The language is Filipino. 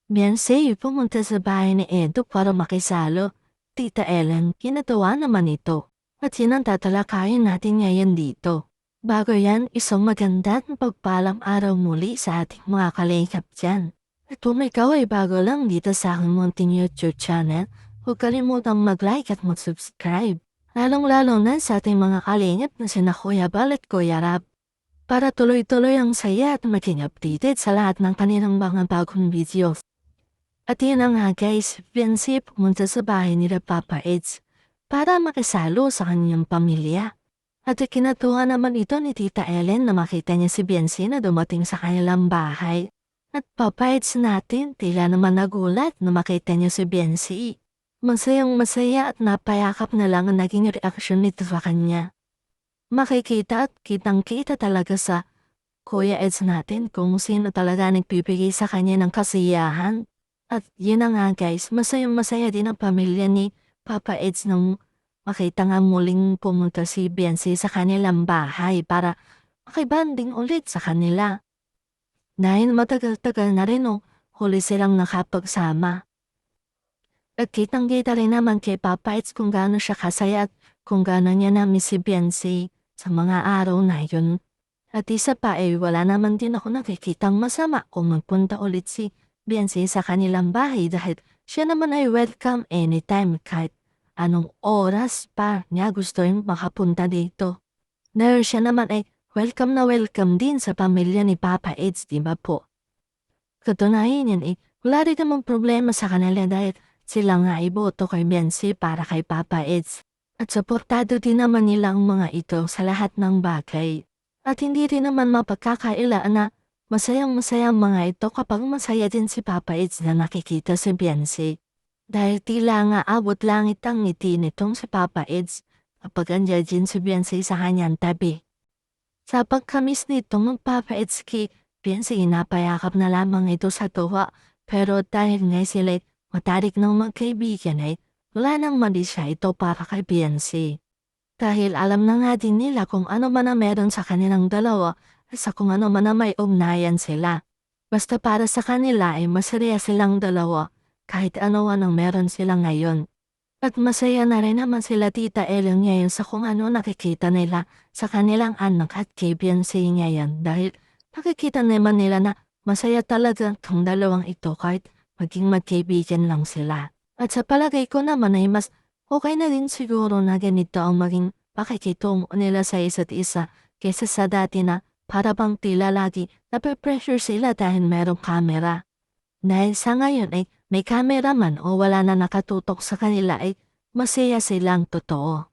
Beyonce pumunta sa bahay ni Edo para makisalo. Tita Ellen, kinatawa naman ito. At yan ang tatalakayin natin ngayon dito. Bago yan, isang maganda at pagpalang araw muli sa ating mga kalingap dyan. At kung ikaw ay bago lang dito sa aking munting YouTube channel, huwag kalimutang mag-like at mag-subscribe. Lalong-lalo na sa ating mga kalingap na sina Kuya Bal at Kuya Rab. Para tuloy-tuloy ang saya at maging updated sa lahat ng kanilang mga bagong videos. At yun na nga guys, Beyonce pumunta sa bahay nila Papa Eds para makisalo sa kanyang pamilya. At kinatuwa naman ito ni Tita Ellen na makita niya si Beyonce na dumating sa kanilang bahay. At Papa Eds natin tila naman nagulat na makita niya si Beyonce. Masayang masaya at napayakap na lang ang naging reaksyon nito sa kanya. Makikita at kitang-kita talaga sa Kuya Eds natin kung sino talaga nagbibigay sa kanya ng kasiyahan. At yun na nga guys, masayang masaya din ang pamilya ni Papa Eds nang makita nga muling pumunta si Beyonce sa kanilang bahay para makibanding ulit sa kanila. Dahil matagal-tagal na rin huli silang nakapagsama. At kitang-kita rin naman kay Papa Eds kung gaano siya kasaya at kung gaano niya na-miss si Beyonce sa mga araw na yun. At isa pa wala naman din ako nakikitang masama kung magpunta ulit si Beyonce sa kanilang bahay dahil siya naman ay welcome anytime kahit anong oras pa niya gusto yung makapunta dito. Dahil siya naman ay welcome na welcome din sa pamilya ni Papa Eds, di ba po? Katunayan yan wala rin namang problema sa kanila dahil sila nga ay boto kay Beyonce para kay Papa Eds. At suportado din naman nila ang mga ito sa lahat ng bagay. At hindi rin naman mapagkakailaan na masayang-masaya ang mga ito kapag masaya din si Papa Eds na nakikita si Beyonce. Dahil tila nga abot langit ang ngiti nitong si Papa Eds kapag andyan din si Beyonce sa kanyang tabi. Sa pagkamis nitong Papa Eds kay Beyonce napayakap na lamang ito sa tuwa pero dahil nga sila matarik ng magkaibigan wala nang mali siya ito para kay Beyonce. Dahil alam na nga din nila kung ano man ang meron sa kanilang dalawa sa kung ano man ang may ugnayan sila. Basta para sa kanila masaya silang dalawa kahit ano ang meron sila ngayon. At masaya na rin naman sila Tita Ellen ngayon sa kung ano nakikita nila sa kanilang anak at kay Beyonce ngayon dahil nakikita naman nila na masaya talaga ang dalawang ito kahit maging magkaibigan lang sila. At sa palagay ko naman mas okay na din siguro na ganito ang maging pakikitungo nila sa isa't isa kaysa sa dati na para bang tila lagi nape-pressure sila dahil merong camera. Dahil sa ngayon may camera man o wala na nakatutok sa kanila masaya silang totoo.